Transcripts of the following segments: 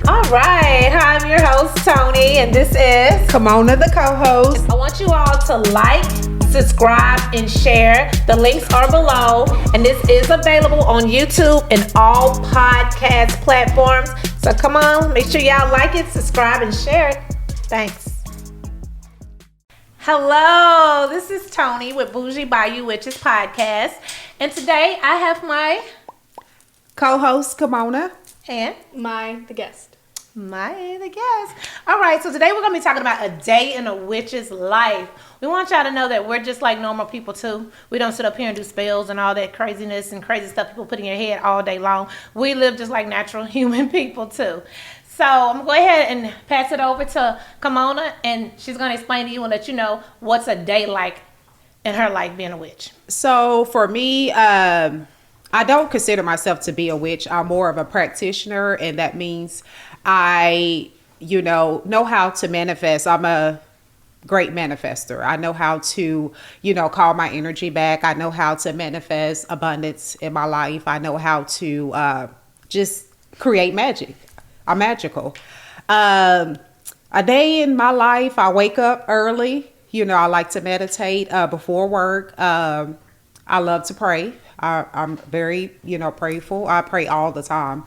All right. Hi, I'm your host, Tony, and this is Kamona, the co-host. I want you all to like, subscribe, and share. The links are below, and this is available on YouTube and all podcast platforms. So come on, make sure y'all like it, subscribe, and share it. Thanks. Hello, this is Tony with Bougie Bayou Witches Podcast, and today I have my Co-host, Kamona. and the guest. the guest. All right, so today we're going to be talking about a day in a witch's life. We want y'all to know that we're just like normal people too. We don't sit up here and do spells and all that craziness and crazy stuff people put in your head all day long. We live just like natural human people too. So I'm going to go ahead and pass it over to Kamona, and she's going to explain to you and let you know what's a day like in her life being a witch. So for me, I don't consider myself to be a witch. I'm more of a practitioner, and that means I, know how to manifest. I'm a great manifester. I know how to, call my energy back. I know how to manifest abundance in my life. I know how to just create magic. I'm magical. A day in my life, I wake up early. I like to meditate before work. I love to pray. I'm very, prayerful. I pray all the time.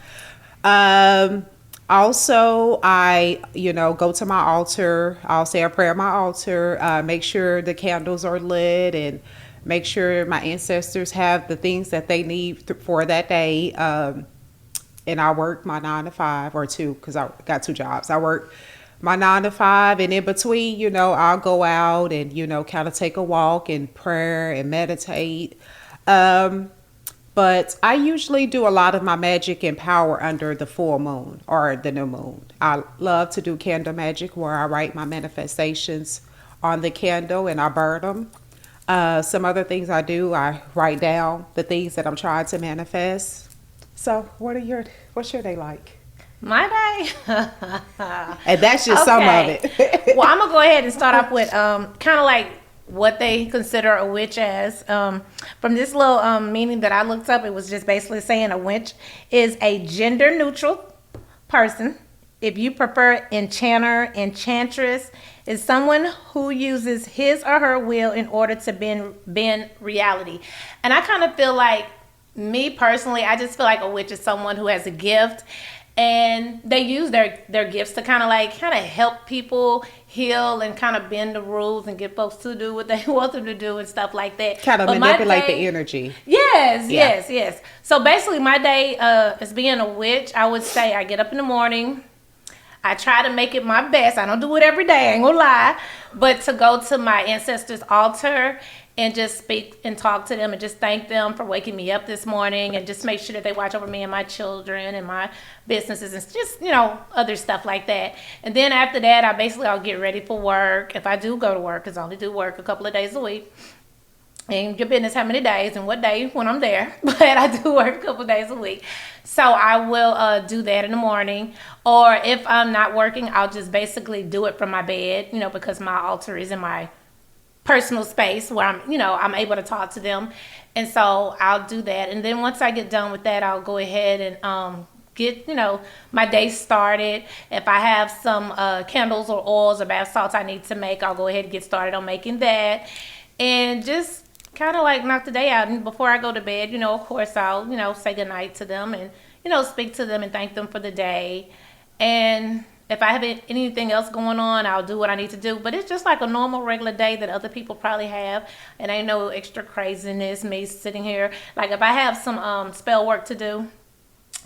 Also, I, go to my altar. I'll say a prayer at my altar, make sure the candles are lit, and make sure my ancestors have the things that they need for that day. And I work my 9 to 5 or 2, because I got 2 jobs. I work my 9 to 5, and in between, I'll go out and, kind of take a walk and prayer and meditate. But I usually do a lot of my magic and power under the full moon or the new moon. I love to do candle magic, where I write my manifestations on the candle and I burn them. Some other things I do, I write down the things that I'm trying to manifest. So what's your day like? My day? And that's just some of it. Well, I'm going to go ahead and start off with kind of like what they consider a witch as. From this little meaning that I looked up, it was just basically saying a witch is a gender neutral person. If you prefer enchanter, enchantress is someone who uses his or her will in order to bend reality. And I kind of feel like, me personally, I just feel like a witch is someone who has a gift, and they use their gifts to kind of help people heal and kind of bend the rules and get folks to do what they want them to do and stuff like that. Kind of manipulate the energy. Yes. So basically my day as being a witch, I would say I get up in the morning. I try to make it my best. I don't do it every day, I ain't gonna lie. But to go to my ancestors' altar and just speak and talk to them and just thank them for waking me up this morning, and just make sure that they watch over me and my children and my businesses and just, other stuff like that. And then after that, I'll get ready for work. If I do go to work, because I only do work a couple of days a week. And your business how many days and what day when I'm there. But I do work a couple days a week. So I will do that in the morning. Or if I'm not working, I'll just basically do it from my bed, because my altar is in my personal space where I'm able to talk to them. And so I'll do that. And then once I get done with that, I'll go ahead and get, my day started. If I have some candles or oils or bath salts I need to make, I'll go ahead and get started on making that. And just kind of like knock the day out. And before I go to bed, of course, I'll, say goodnight to them and, speak to them and thank them for the day. And if I have anything else going on, I'll do what I need to do. But it's just like a normal, regular day that other people probably have. And ain't no extra craziness, me sitting here. Like if I have some spell work to do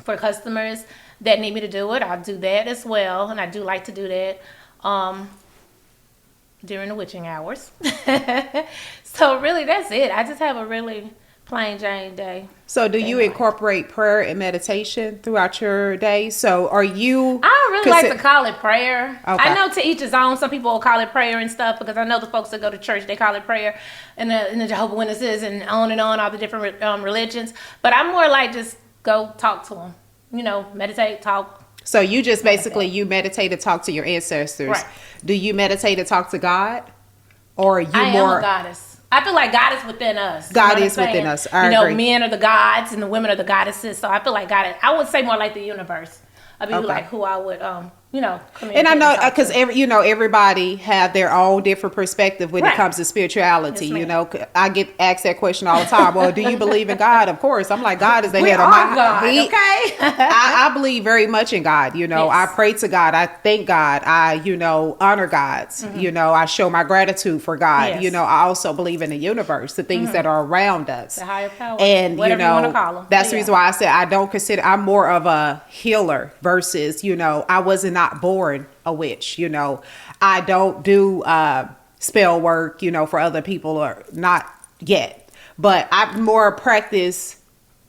for customers that need me to do it, I'll do that as well. And I do like to do that during the witching hours. So really, that's it. I just have a really plain Jane day. So do you incorporate prayer and meditation throughout your day? So are you... I really like to call it prayer. Okay. I know to each his own. Some people will call it prayer and stuff, because I know the folks that go to church, they call it prayer, and the Jehovah's Witnesses and on, all the different religions. But I'm more like just go talk to them. Meditate, talk. So you just basically, you meditate to talk to your ancestors. Right. Do you meditate to talk to God? Or are you I more... am a goddess. I feel like God is within us. God is within us. I agree. Men are the gods and the women are the goddesses. So I feel like God is, I would say more like the universe. I'll be like who I would, And I know because everybody have their own different perspective when it comes to spirituality. Yes, I get asked that question all the time. Well, do you believe in God? Of course. I'm like, God is the head of my God. Okay. I believe very much in God. Yes. I pray to God. I thank God. I honor God. I show my gratitude for God. Yes. I also believe in the universe, the things that are around us, the higher power, and whatever you want to call them. That's the reason why I said I'm more of a healer versus I was not born a witch. I don't do spell work for other people, or not yet, but I more practice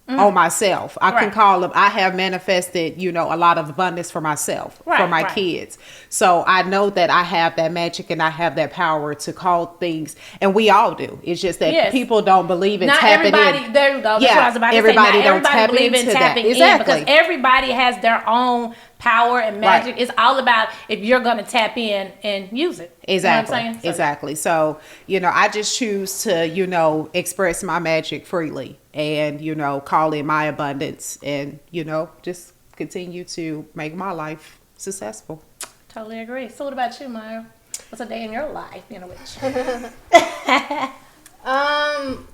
on myself. I can call them, I have manifested a lot of abundance for myself, for my kids. So I know that I have that magic and I have that power to call things, and we all do. It's just that people don't believe in tapping in. There you go. That's what I was about to say. Everybody Not don't everybody tap believe in into tapping that. in, Exactly. because everybody has their own power and magic. It's all about if you're going to tap in and use it. Exactly. You know what I'm saying? Exactly. So, I just choose to, express my magic freely and, call in my abundance and, just continue to make my life successful. Totally agree. So what about you, Maya? What's a day in your life being a witch?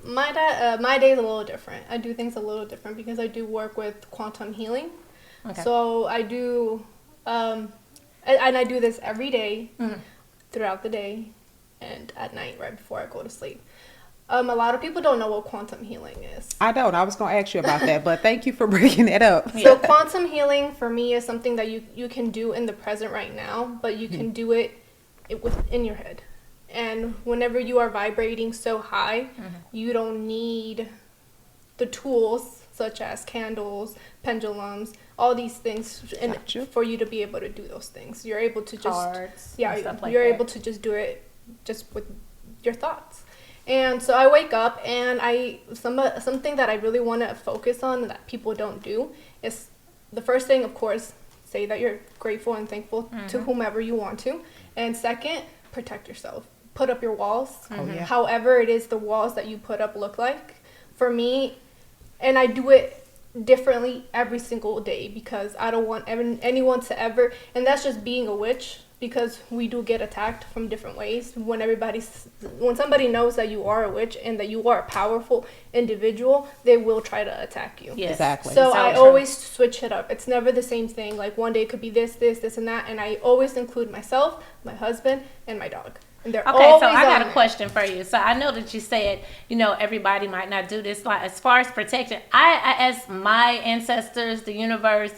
My day is a little different. I do things a little different because I do work with quantum healing. Okay. So I do, and I do this every day, throughout the day, and at night right before I go to sleep. A lot of people don't know what quantum healing is. I don't. I was going to ask you about that, but thank you for bringing it up. So quantum healing for me is something that you can do in the present right now, but you can do it within your head. And whenever you are vibrating so high, you don't need the tools such as candles, pendulums, all these things, and for you to be able to do those things. You're able to just you're able to just do it just with your thoughts. And so I wake up and something that I really want to focus on that people don't do is the first thing, of course, say that you're grateful and thankful to whomever you want to. And second, protect yourself. Put up your walls. However it is the walls that you put up look like. For me, and I do it differently every single day because I don't want anyone to ever, and that's just being a witch, because we do get attacked from different ways. When somebody knows that you are a witch and that you are a powerful individual, they will try to attack you. Yes. Exactly. So I always switch it up. It's never the same thing. Like one day it could be this, and that, and I always include myself, my husband, and my dog. And they're okay, always so I got a there. question for you. So I know that you said, everybody might not do this. Like as far as protection, I asked my ancestors, the universe,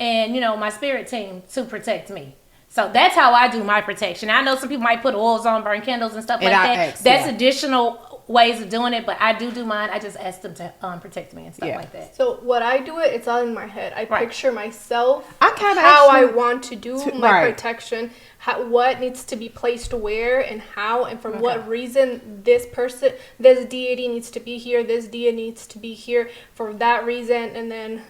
and my spirit team to protect me. So that's how I do my protection. I know some people might put oils on, burn candles and stuff like that. That's additional ways of doing it, but I do mine. I just ask them to protect me and stuff like that. So what I do it's all in my head. I picture myself, I want to do my protection, what needs to be placed where and how, and for what reason this deity needs to be here, this deity needs to be here for that reason, and then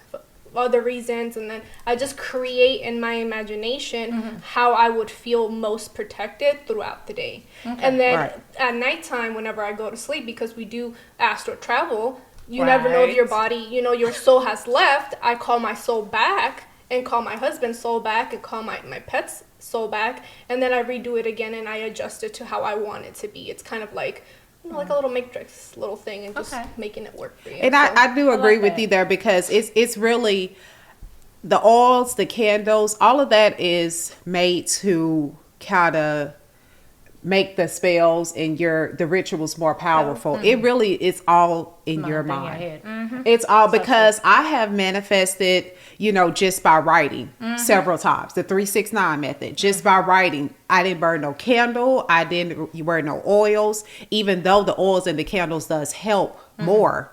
other reasons, and then I just create in my imagination how I would feel most protected throughout the day. And then at nighttime, whenever I go to sleep, because we do astral travel, you never know if your body, your soul has left. I call my soul back and call my husband's soul back and call my pet's soul back, and then I redo it again and I adjust it to how I want it to be. It's kind of like like a little matrix little thing, and just making it work for you. And I do agree with you there, because it's really the oils, the candles, all of that is made to kind of make the spells and the rituals more powerful. It really is all in your mind. It's all because I have manifested, just by writing several times. The 369 method, just by writing. I didn't burn no candle. I didn't wear no oils, even though the oils and the candles does help more.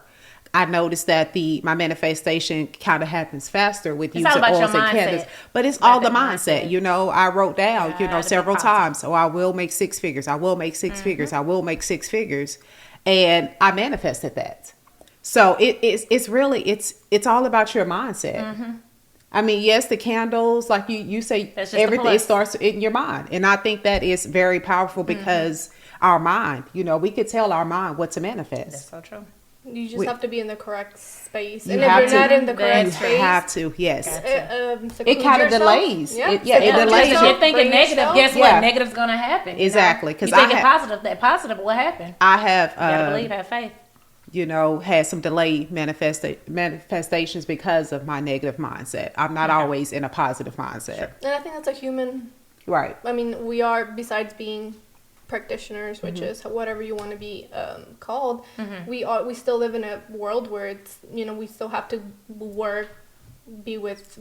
I noticed that my manifestation kind of happens faster with using oils and candles. But it's all the mindset. I wrote down, several times. So I will make six figures. I will make six figures. I will make six figures. And I manifested that. So it's really, it's all about your mindset. I mean, yes, the candles, like you say, everything, it starts in your mind. And I think that is very powerful because our mind, we could tell our mind what to manifest. That's so true. You just have to be in the correct space. You And if have you're to. not in the correct You space, have to, yes. seclude It kind of yourself. delays. Yeah, It seclude delays. If yourself, you're thinking bring negative, yourself. guess Yeah. what? Negative's gonna happen. Exactly, Because because you thinking positive, that positive will happen. I You gotta have, believe, have faith. had some delayed manifestations because of my negative mindset. I'm not always in a positive mindset. And I think that's a human. Right. I mean, we are, besides being practitioners, which is whatever you want to be called, we still live in a world where it's, we still have to work, be with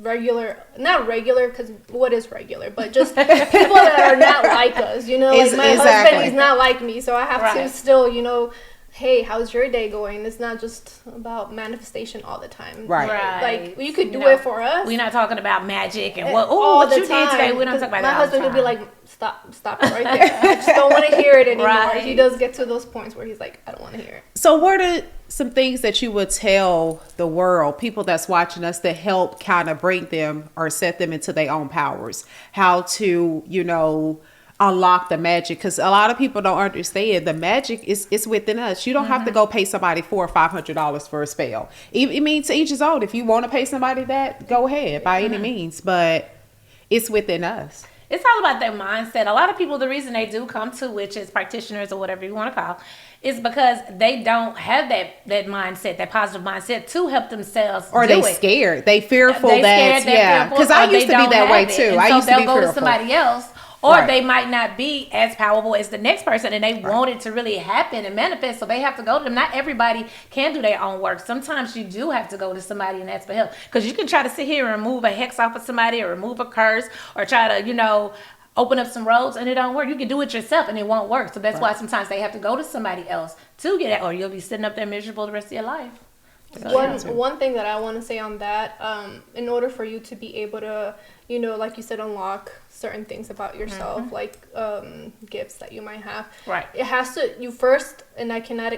not regular, because what is regular, but just people that are not like us, like my Exactly. husband, he's not like me, so I have to Right. still, hey, how's your day going? It's not just about manifestation all the time. Right. Like, you could do know, it for us. We're not talking about magic and all what the you time, did today. We don't 'cause talk about my that all the husband would be time. like, stop it right there. I just don't want to hear it anymore. Right. He does get to those points where he's like, I don't want to hear it. So what are some things that you would tell the world, people that's watching us, to help kind of bring them or set them into their own powers? How to, unlock the magic? Because a lot of people don't understand the magic is within us. You don't have to go pay somebody $400 or $500 for a spell. It means to each his own. If you want to pay somebody that, go ahead by any means. But it's within us. It's all about their mindset. A lot of people, the reason they do come to witches, practitioners, or whatever you want to call, is because they don't have that mindset, that positive mindset to help themselves. Or do they it. scared. They fearful They that, scared, they're fearful, because I or used they to be don't that way have it. too. And I so used to be they'll go fearful. to somebody else, or Right. they might not be as powerful as the next person, and they want it to really happen and manifest, so they have to go to them. Not everybody can do their own work. Sometimes you do have to go to somebody and ask for help, because you can try to sit here and remove a hex off of somebody, or remove a curse, or try to, open up some roads, and it don't work. You can do it yourself and it won't work. So that's why sometimes they have to go to somebody else to get it, or you'll be sitting up there miserable the rest of your life. So, One thing that I want to say on that, in order for you to be able to, like you said, unlock certain things about yourself, like gifts that you might have. Right. It has to, you first, and I cannot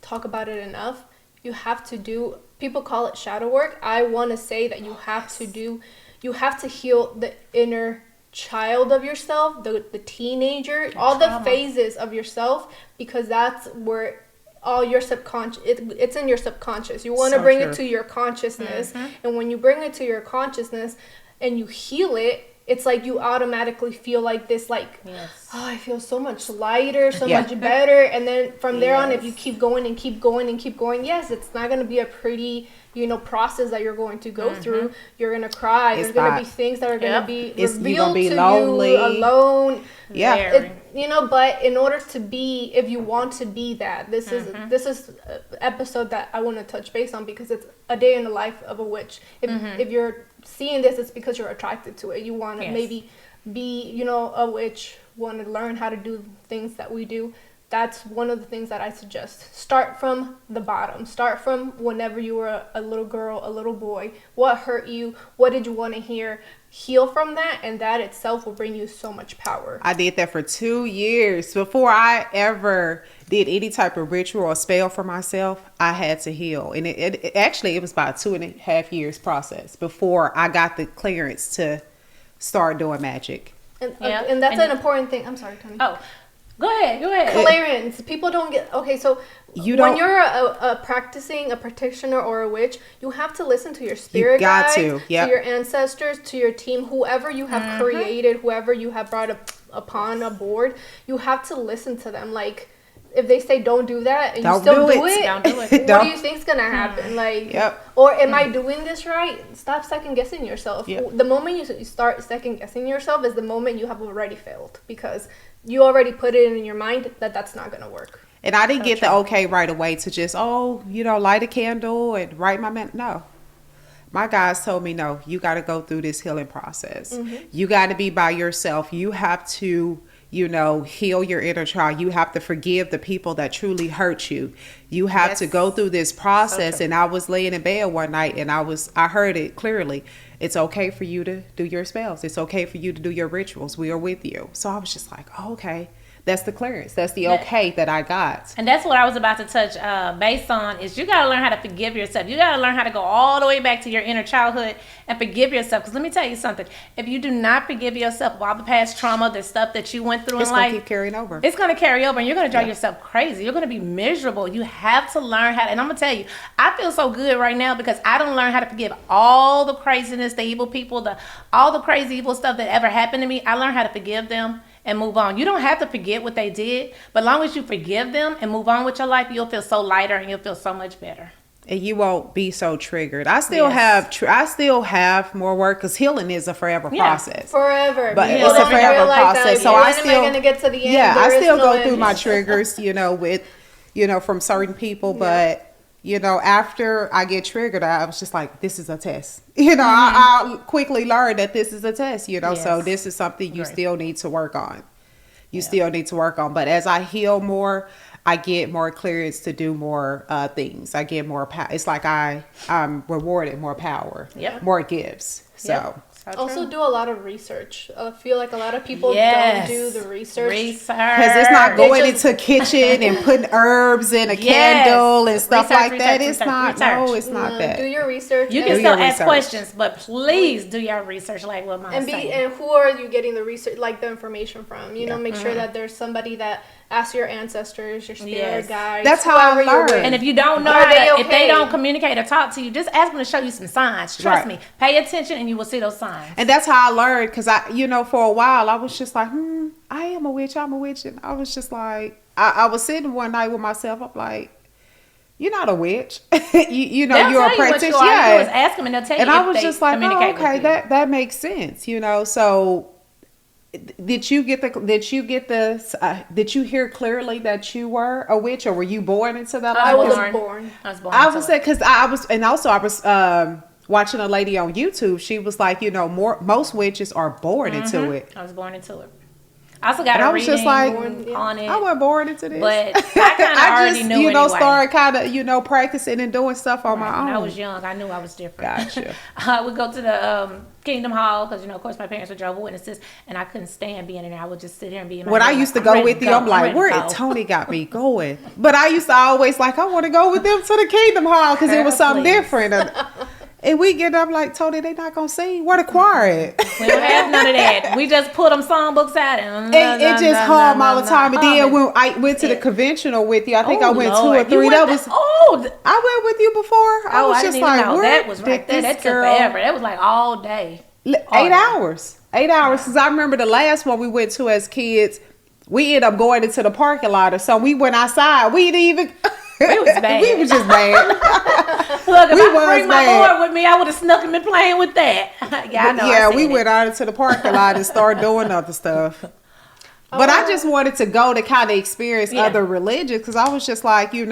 talk about it enough, you have to do, people call it shadow work. I want to say that you have to heal the inner child of yourself, the teenager, all the phases of yourself, because that's where all your subconscious, it's in your subconscious. You want to bring it to your consciousness, and when you bring it to your consciousness and you heal it, it's like you automatically feel like this, I feel so much lighter, so much better. And then from there on, if you keep going and keep going and keep going, yes, it's not going to be a pretty, process that you're going to go through. You're going to cry. There's going to be things that are going to be revealed to lonely. you, alone. Very. But in order to be, if you want to be that, this is an episode that I want to touch base on, because it's a day in the life of a witch. If you're seeing this, it's because you're attracted to it. You want to maybe be, a witch, want to learn how to do things that we do. That's one of the things that I suggest. Start from the bottom. Start from whenever you were a little girl, a little boy. What hurt you? What did you want to hear? Heal from that, and that itself will bring you so much power. I did that for 2 years. Before I ever did any type of ritual or spell for myself, I had to heal. And it actually, it was about 2.5 years process before I got the clearance to start doing magic. And that's an important thing. I'm sorry, Tony. Oh, go ahead. Clearance. People don't get, so when you're a practitioner or a witch, you have to listen to your spirit guides, to your ancestors, to your team, whoever you have created, whoever you have brought upon a board. You have to listen to them. Like, if they say don't do that and you still do it, don't do it. What do you think's gonna happen? Or am I doing this right? Stop second guessing yourself. The moment you start second guessing yourself is the moment you have already failed, because you already put it in your mind that that's not gonna work. And I didn't get the okay right away to just, light a candle and write my No. My guys told me, no, you got to go through this healing process. You got to be by yourself. You have to, heal your inner child. You have to forgive the people that truly hurt you. You have to go through this process. And I was laying in bed one night and I heard it clearly. It's okay for you to do your spells. It's okay for you to do your rituals. We are with you. So I was just like, okay. that's the clearance. That's the That- okay that I got. And that's what I was about to touch based on is you got to learn how to forgive yourself. You got to learn how to go all the way back to your inner childhood and forgive yourself. Because let me tell you something. If you do not forgive yourself of all the past trauma, the stuff that you went through It's in gonna life, keep carrying over. it's going to carry over and you're going to drive yourself crazy. You're going to be miserable. You have to learn how to, and I'm going to tell you, I feel so good right now because I don't learn how to forgive all the craziness, the evil people, all the crazy evil stuff that ever happened to me. I learned how to forgive them and move on. You don't have to forget what they did, but as long as you forgive them and move on with your life, you'll feel so lighter and you'll feel so much better. And you won't be so triggered. I still have more work because healing is a forever process. Forever. But People it's a don't forever realize process. that. So When I am still going to get to the end? Yeah, I There is still no go end. through my triggers, with from certain people, but after I get triggered, I was just like, this is a test. I quickly learned that this is a test, so Yes. this is something you Right. still need to work on. Still need to work on. But as I heal more, I get more clearance to do more things. I get more power. It's like I'm rewarded more power, Yep. more gifts. So. Yep. So Also, true. do a lot of research. I feel like a lot of people Yes. don't do the research. Because it's not They going just- into kitchen and putting herbs in a Yes. candle and stuff Research, like that. research, It's research, not. research. No, it's not that. Do your research. You and- can Do still your ask research. questions, but please do your research like what mom and saying. and who are you getting the research, like the information from? Make Mm-hmm. sure that there's somebody that asks your ancestors, your spirit Yes. guides. That's how I whoever you're learned. with. And if you don't know Are how they to, if they okay? don't communicate or talk to you, just ask them to show you some signs. Trust Right. me. Pay attention and you will see those signs. And that's how I learned. Because for a while, I was just like, I am a witch. I'm a witch. And I was just like, I was sitting one night with myself. I'm like, you're not a witch. you're They'll a tell you what practitioner. you are. You do is ask them and they'll tell you And if I was they just like, communicate okay, with you. that makes sense, So did you hear clearly that you were a witch, or were you born into that I life? was 'Cause born. I was born. I into was it. saying because I was watching a lady on YouTube. She was like, most witches are born into it. I was born into it. I also got And a I was reading just like, on it. I wasn't born into this. But I kind of already knew anyway. started kind of, practicing and doing stuff on my own. When I was young, I knew I was different. Gotcha. We go to the Kingdom Hall because, of course, my parents were Jehovah's Witnesses, and I couldn't stand being in there. I would just sit here and be in my When I room used like, to I'm go ready with to you, I'm like, ready to where go. Tony got me going? But I used to always I want to go with them to the Kingdom Hall because it was something Please. different. And we get up like, Tony, they not going to sing. Where the choir at? We don't have none of that. We just put them songbooks out and It just hum all the time. And then when I went to the Yeah. conventional with you, I think Oh, I went Lord. 2 or 3. You That went was to- oh, I went with you before. I was I just didn't like, even know. where That was right did there. this That took girl- forever. That was like all day. 8 All day. hours. 8 hours. Because I remember the last one we went to as kids, we ended up going into the parking lot or something. We went outside. We didn't even. We was bad. We was just bad. Look, if We I could was bring my bad. board with me, I would have snuck him and playing with that. Yeah, I know. Yeah, I we seen went it. out into the parking lot and started doing other stuff. But I just wanted to go to kind of experience Yeah. other religions because I was just like, Yeah,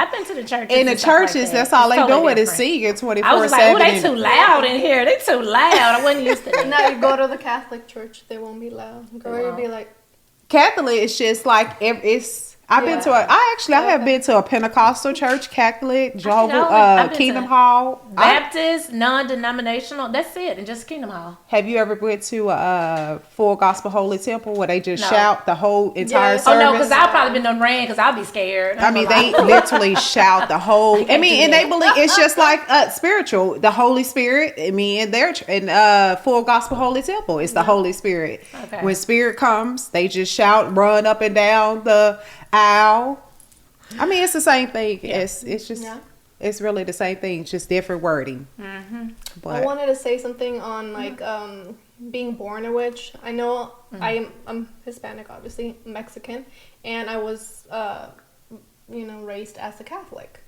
I've been to the churches. in the and stuff like churches, that. that's all It's they totally doing is different. singing 24/7. I was like, oh, they too loud in here. They too loud. I wasn't used to that. Now you go to the Catholic church, they won't be loud. Girl, you'll be like, Catholic is just like it's. I've been to I have been to a Pentecostal church, Catholic, Jehovah, I've been Kingdom to Hall. Baptist, non-denominational. That's it, and just Kingdom Hall. Have you ever went to a full gospel holy temple where they just No. shout the whole entire Yes. Oh service? no, because I've probably been done ran because I'll be scared. I mean, they literally shout the whole. I mean, do and that. they believe it's just like spiritual, the Holy Spirit. I mean, in their full gospel holy temple, it's the Holy Spirit. Okay. When Spirit comes, they just shout, run up and down the aisle. I mean, it's the same thing. Yeah. It's just Yeah. it's really the same thing, it's just different wording. I But wanted to say something on being born a witch. I know I'm Hispanic, obviously Mexican, and I was raised as a Catholic.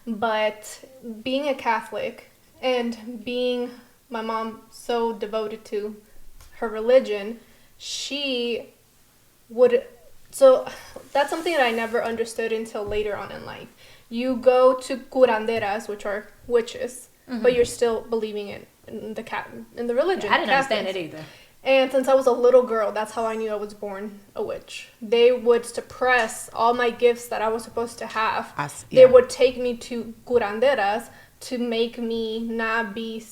But being a Catholic and being my mom so devoted to her religion, she would. So that's something that I never understood until later on in life. You go to curanderas, which are witches, but you're still believing in the religion. I didn't understand Catholics. it either. And since I was a little girl, that's how I knew I was born a witch. They would suppress all my gifts that I was supposed to have. They would take me to curanderas to make me not be,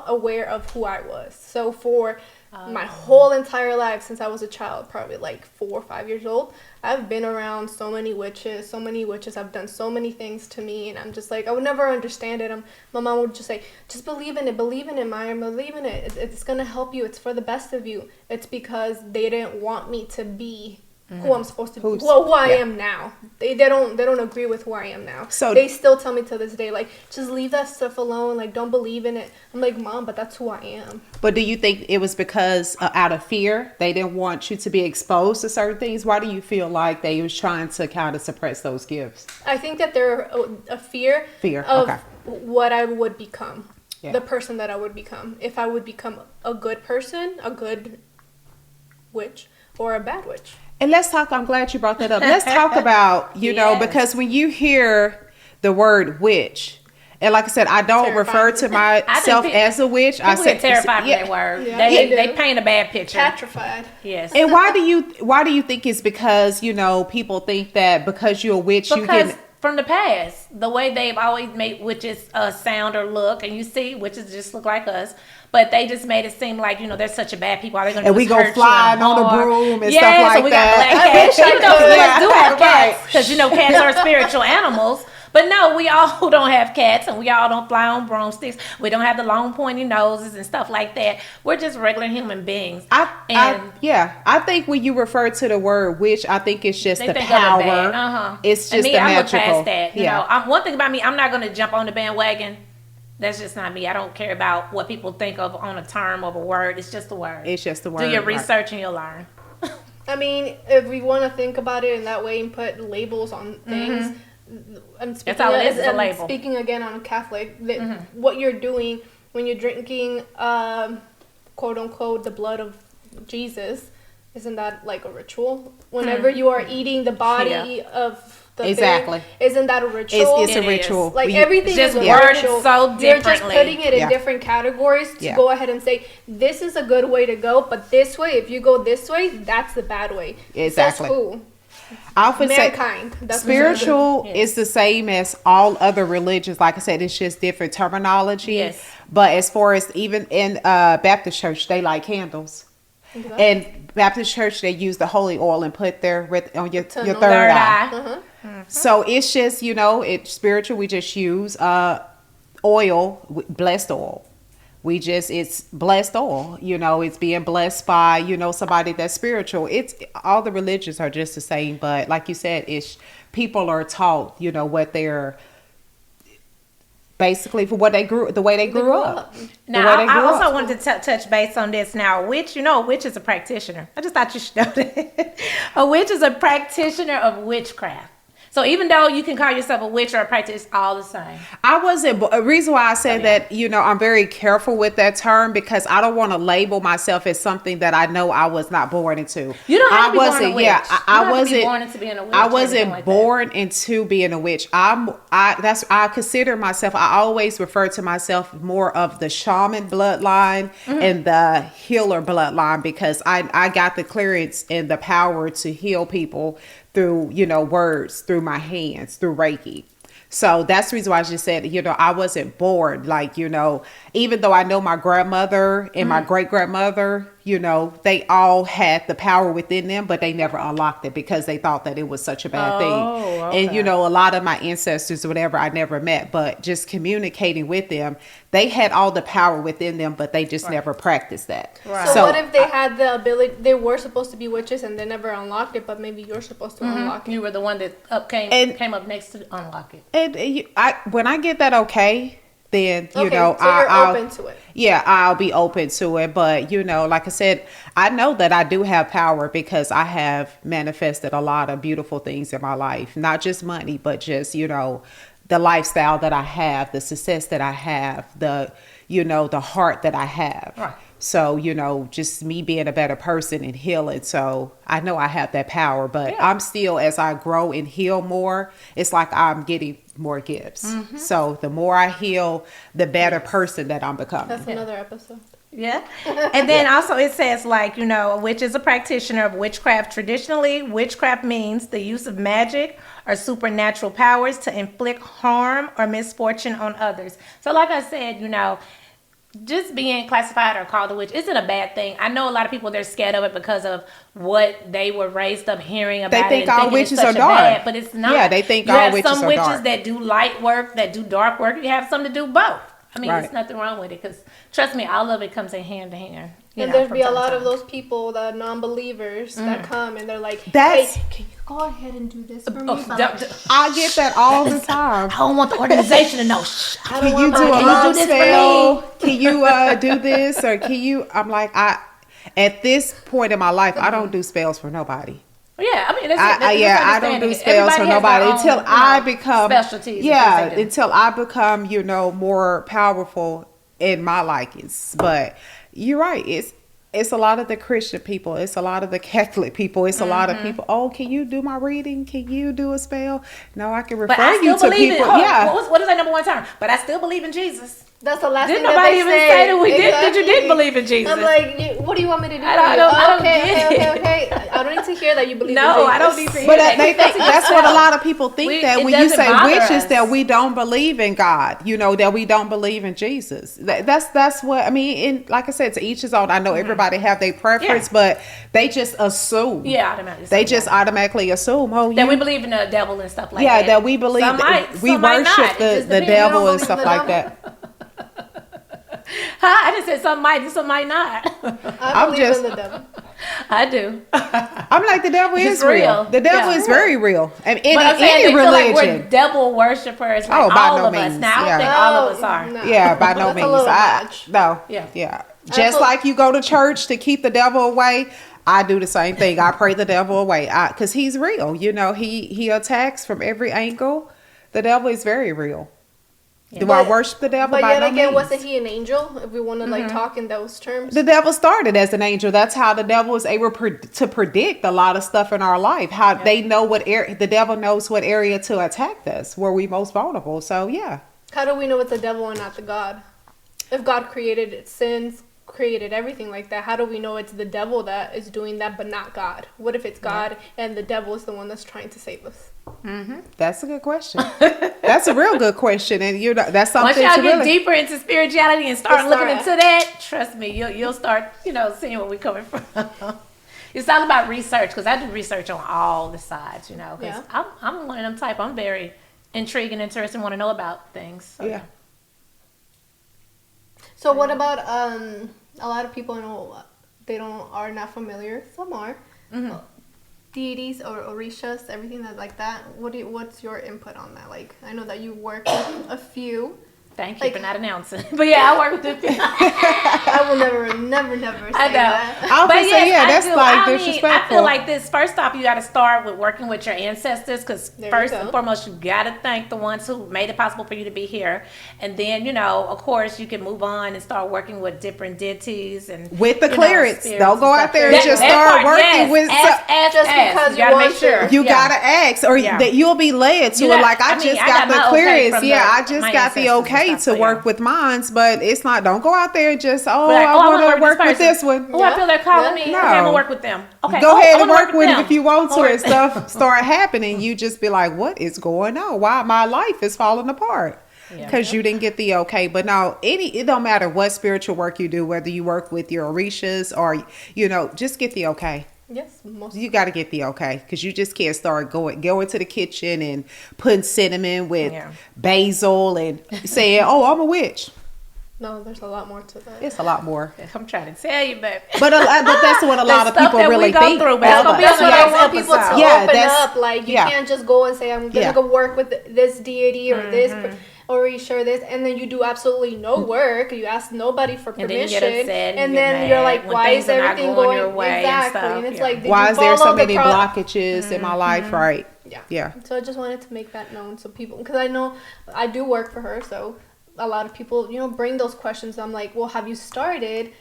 aware of who I was. So for My whole entire life since I was a child, probably like 4 or 5 years old, I've been around so many witches. Have done so many things to me, and I'm just like, I would never understand it. My mom would just say, just believe in it, Maya, believe in it. It's gonna help you. It's for the best of you. It's because they didn't want me to be who I'm supposed to be, who I am now. They don't agree with who I am now. So they still tell me to this day, like, just leave that stuff alone. Like, don't believe in it. I'm like, Mom, but that's who I am. But do you think it was because out of fear they didn't want you to be exposed to certain things? Why do you feel like they was trying to kind of suppress those gifts? I think that they're a fear of what I would become, the person that I would become. If I would become a good person, a good witch, or a bad witch. And let's talk, I'm glad you brought that up. Let's talk about, you know, because when you hear the word witch, and like I said, I don't refer to myself as a witch. People get terrified with that word. Yeah, they paint a bad picture. Petrified. Yes. And why do you think it's because, you know, people think that because you're a witch, you can... From the past, the way they've always made witches sound or look, and you see witches just look like us, but they just made it seem like, you know, they're such a bad people. All they're gonna do is hurt you. And we go flying on the broom and stuff like so we got black cats. You know, we do have cats because you know cats are spiritual animals. But no, we all don't have cats, and we all don't fly on broomsticks. We don't have the long pointy noses and stuff like that. We're just regular human beings. I think when you refer to the word witch, I think it's just the power. It's just the magical. I look past that. You know, one thing about me, I'm not going to jump on the bandwagon. That's just not me. I don't care about what people think of on a term of a word. It's just a word. It's just a word. Do your research and you'll learn. I mean, if we want to think about it in that way and put labels on things. That's all it is a label. Speaking again on a Catholic, what you're doing when you're drinking, quote unquote, the blood of Jesus, isn't that like a ritual? Whenever you are eating the body of the thing, isn't that a ritual? It's a ritual. Like everything is a ritual. So you're just putting it in different categories to go ahead and say this is a good way to go, but this way, if you go this way, that's the bad way. Exactly. Says who? I often say spiritual is the same as all other religions. Like I said, it's just different terminology. Yes. But as far as even in Baptist church, they light candles. Exactly. And Baptist church, they use the holy oil and put there on your third eye. So it's just, you know, it's spiritual. We just use oil, blessed oil. It's blessed oil, you know, it's being blessed by, you know, somebody that's spiritual. It's all the religions are just the same, but like you said, people are taught, you know, what they're basically for what the way they grew up. Now, I also wanted to touch base on this. Now, a witch is a practitioner. I just thought you should know that. A witch is a practitioner of witchcraft. So even though you can call yourself a witch or a practitioner, it's all the same. A reason why I said that, you know, I'm very careful with that term because I don't want to label myself as something that I know I was not born into. You don't have to be born a witch. Yeah, I wasn't born into being a witch. I wasn't born into being a witch. I consider myself. I always refer to myself more of the shaman bloodline and the healer bloodline because I got the clearance and the power to heal people through, you know, words, through my hands, through Reiki. So that's the reason why I just said, you know, I wasn't born. Like, you know, even though I know my grandmother and my great grandmother, you know, they all had the power within them, but they never unlocked it because they thought that it was such a bad thing. Okay. And, you know, a lot of my ancestors or whatever I never met, but just communicating with them, they had all the power within them, but they just never practiced that. Right. So what if they had the ability, they were supposed to be witches and they never unlocked it, but maybe you're supposed to unlock it? You were the one that came up next to unlock it. And when I get that then, you know, so I'll open to it. Yeah, I'll be open to it. But, you know, like I said, I know that I do have power because I have manifested a lot of beautiful things in my life. Not just money, but just, you know, the lifestyle that I have, the success that I have, the, you know, the heart that I have. Right. So, you know, just me being a better person and healing. So I know I have that power, but I'm still, as I grow and heal more, it's like I'm getting more gifts. So the more I heal, the better person that I'm becoming. That's another episode. Yeah. And then also it says, like, you know, a witch is a practitioner of witchcraft. Traditionally, witchcraft means the use of magic or supernatural powers to inflict harm or misfortune on others. So like I said, you know, just being classified or called a witch isn't a bad thing. I know a lot of people, they're scared of it because of what they were raised up hearing about. They think it and all witches it's such are dark. bad, but it's not. Yeah, they think you all have witches some are witches dark. that do light work, that do dark work. You have some to do both. I mean, Right. there's nothing wrong with it because trust me, all of it comes in hand to hand. And there'd be a lot of those people, the non-believers, that come and they're like, That's- hey, can you go ahead and do this for me? I get that all the time. I don't want the organization to know. Can you do a love spell? Can you do this or can you? I'm like, at this point in my life, I don't do spells for nobody. Yeah, I mean, I don't do spells for nobody until I become specialties. Until I become, more powerful in my likings. But you're right. It's a lot of the Christian people. It's a lot of the Catholic people. It's a lot of people. Oh, can you do my reading? Can you do a spell? No, I can refer you to people. What is that number one term? But I still believe in Jesus. That's the last Didn't thing nobody that they even say that we did? Did you did believe in Jesus? I'm like, what do you want me to do? I don't get it. Okay. I don't need to hear that you believe in No, Jesus. I don't need to hear But that. they think that's what a lot of people think, that when you doesn't say bother witches, us. that we don't believe in God, that we don't believe in Jesus. That's what I mean. And like I said, to each his own. I know everybody have their preference, but they just assume. Yeah, automatically. They just automatically assume, that we believe in the devil and stuff like that. Yeah, that we believe Some might, we some might worship not. It the just depends. devil You don't and believe stuff the like devil? that. Huh? I just said some might, some might not. I believe in the devil. I do. I'm like, the devil It's is real. real. The devil Yeah. is very real. And in But I'm saying any they feel like religion. we're devil worshippers, like Oh, by all no of us. means. Now I don't Yeah. think all of us are. No. Yeah, by no That's a means. little much. No. Yeah. Just like you go to church to keep the devil away, I do the same thing. I pray the devil away because he's real. He attacks from every angle. The devil is very real. Yeah. Do I worship the devil? But by yet no again, means. wasn't he an angel? If we want to talk in those terms. The devil started as an angel. That's how the devil is able to predict a lot of stuff in our life. How they know what area, the devil knows what area to attack us, where we most vulnerable. So yeah. How do we know it's the devil and not the God? If God created sins, created everything like that, how do we know it's the devil that is doing that but not God? What if it's God and the devil is the one that's trying to save us? That's a good question. That's a real good question, and that's something. Once y'all to get really deeper into spirituality and start looking into that, trust me, you'll start seeing where we're coming from. It's all about research, because I do research on all the sides, because I'm one of them type. I'm very intrigued and interested and want to know about things. So. Yeah. So what about a lot of people are not familiar. Some are. Deities or orishas, everything like that. What's your input on that? Like, I know that you work with a few. Thank you for not announcing. But yeah, I work with the people. I will never say that. I would say, that's like disrespectful. I feel like this. First off, you got to start with working with your ancestors, because first and foremost, you got to thank the ones who made it possible for you to be here. And then, of course, you can move on and start working with different deities and with the clearance. Don't go out there and just start working with. Just because you want to. You gotta ask, or that you'll be led to it. Like, I just got the clearance. Yeah, I just got the okay to work with mines, but it's not. Don't go out there and just I want to work with this one. Oh, I feel they're calling me. No. Okay, I'm gonna work with them. Okay, go ahead and work with them if you want to, Or- and stuff start happening. You just be like, what is going on? Why my life is falling apart? Because you didn't get the okay. But no, it don't matter what spiritual work you do, whether you work with your orishas or just get the okay. Yes, you got to get the okay, because you just can't start going to the kitchen and putting cinnamon with basil and saying, "Oh, I'm a witch." No, there's a lot more to that. It's a lot more. I'm trying to tell you, baby. But that's what a lot of people really think. That's what I want people to open up. Like, you can't just go and say, "I'm gonna go work with this deity or this." Or you share this, and then you do absolutely no work. You ask nobody for permission, and then you're like, "Why is everything going your way?" Exactly, and it's like, why is there so many blockages in my life? Right? Yeah. So I just wanted to make that known, so people, because I know I do work for her, so a lot of people, bring those questions. I'm like, well, have you started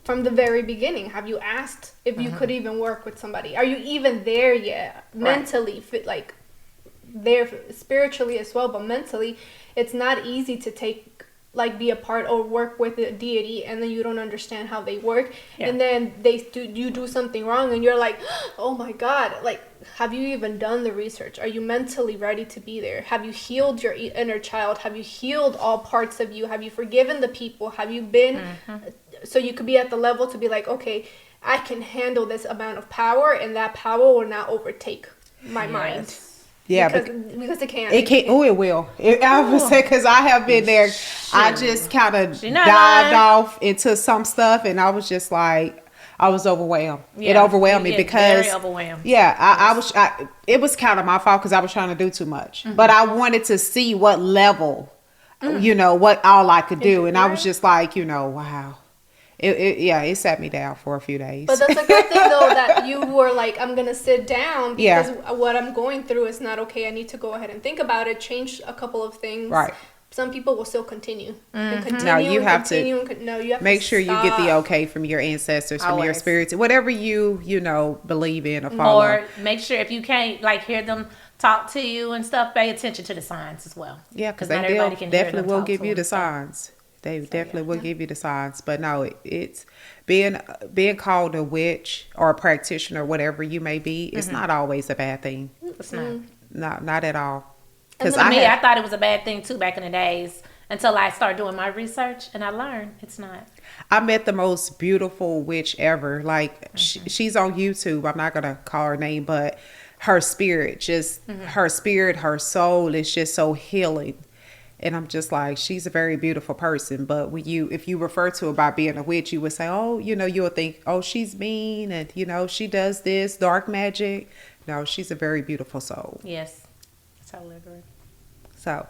from the very beginning? Have you asked if you could even work with somebody? Are you even there yet? Mentally, fit, there spiritually as well, but mentally, it's not easy to take like be a part or work with a deity, and then you don't understand how they work, Yeah. and then you do something wrong, and you're like, oh my God, like, have you even done the research? Are you mentally ready to be there? Have you healed your inner child? Have you healed all parts of you? Have you forgiven the people? Have you been so you could be at the level to be like, okay, I can handle this amount of power, and that power will not overtake my mind. Yeah, because it can. It can. Oh, it will. I would say, because I have been there. I just kind of dived off into some stuff, and I was just like, I was overwhelmed. It overwhelmed me because very overwhelmed. Yeah, I was. It was kind of my fault because I was trying to do too much, but I wanted to see what level, what all I could do, and I was just like, wow. It sat me down for a few days. But that's a good thing, though, that you were like, I'm going to sit down because what I'm going through is not okay. I need to go ahead and think about it, change a couple of things. Right. Some people will still continue. And continue No, you have to make sure stop. you get the okay from your ancestors, from your spirits, whatever you believe in or follow. Or make sure if you can't hear them talk to you and stuff, pay attention to the signs as well. Yeah, because they definitely will give you the signs. They definitely will give you the signs. But no, it's being called a witch or a practitioner, whatever you may be, it's not always a bad thing. It's not. Not at all. Because I thought it was a bad thing too back in the days until I started doing my research and I learned it's not. I met the most beautiful witch ever. Like she's on YouTube. I'm not gonna call her name, but her spirit, her soul is just so healing. And I'm just like, she's a very beautiful person. But if you refer to her by being a witch, you would say, oh, you'll think, oh, she's mean and, she does this dark magic. No, she's a very beautiful soul. Yes. Totally agree. So,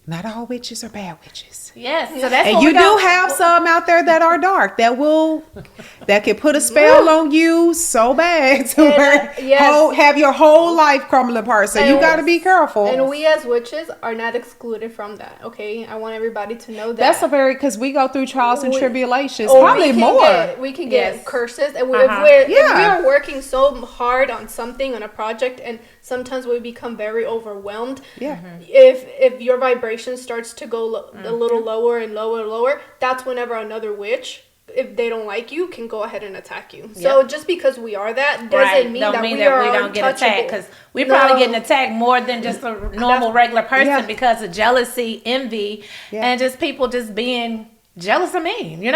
not all witches are bad witches. Yes. So that's and you do have some out there that are dark that can put a spell on you so bad to have your whole life crumble apart. So you got to be careful. And we as witches are not excluded from that. Okay, I want everybody to know that. That's because we go through trials and tribulations, probably more. We can get curses, and if we are working so hard on something, on a project, and sometimes we become very overwhelmed. Yeah. If your vibration starts to go a little lower and lower, that's whenever another witch, if they don't like you, can go ahead and attack you. So just because we are that doesn't mean that we don't get attacked, because we're probably getting attacked more than just a normal regular person because of jealousy, envy, and just people just being jealous of me,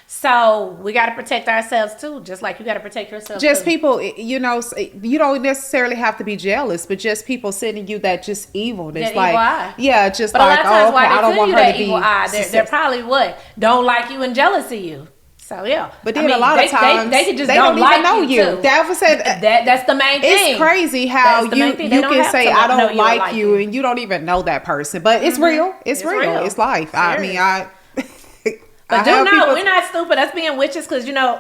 So we got to protect ourselves too, just like you got to protect yourself. Just people, you don't necessarily have to be jealous, but just people sending you that just evil. That's like, just but like, a lot of times why I don't want her to be evil eye. They're probably don't like you and jealous of you. So but then a lot of times they just don't like even know you. Too. That was said. That's the main thing. It's crazy how you can say I don't like you and you don't even know that person, but it's real. It's real. It's life. Serious. But we're not stupid. Us being witches, because intuition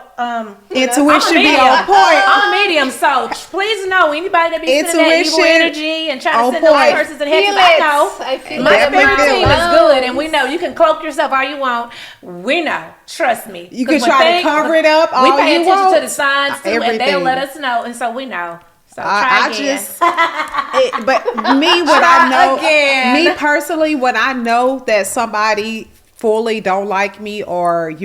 be on point. I'm a medium, so please know anybody that be sending that evil energy and trying to send those curses and hexes. I know my spirit team is good, and we know you can cloak yourself all you want. We know, trust me. You can try to cover it up. We pay attention to the signs too, and they'll let us know, and so we know. So try again. But me, what I know, me personally, when I know that somebody fully don't like me or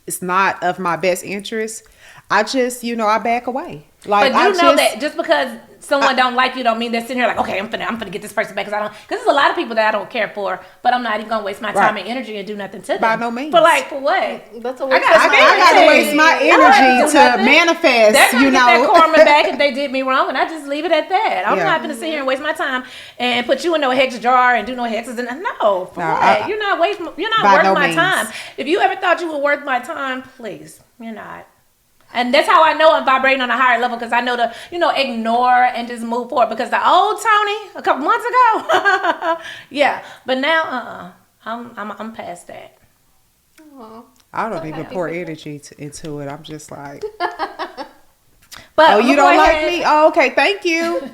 it's not of my best interest, I just I back away. Like, but know that just because someone don't like you don't mean they're sitting here like, okay, I'm finna get this person back, because there's a lot of people that I don't care for, but I'm not even gonna waste my time and energy and do nothing to them. By no means. But for what? That's a waste. I gotta waste my energy to manifest. They're gonna get that karma back if they did me wrong, and I just leave it at that. I'm not gonna sit here and waste my time and put you in no hex jar and do no hexes and what? You're not worth my time. If you ever thought you were worth my time, please, you're not. And that's how I know I'm vibrating on a higher level, because I know to, ignore and just move forward. Because the old Tony, a couple months ago, but now, I'm past that. Aww. I don't even pour energy into it. I'm just like, but you don't like me? Oh, okay, thank you.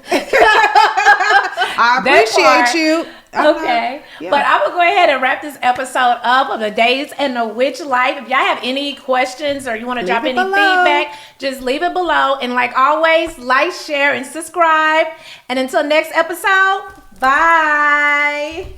I appreciate you. Okay. But I will go ahead and wrap this episode up of the Days in the Witch Life. If y'all have any questions or you want to drop any feedback, just leave it below. And like always, like, share, and subscribe. And until next episode, bye.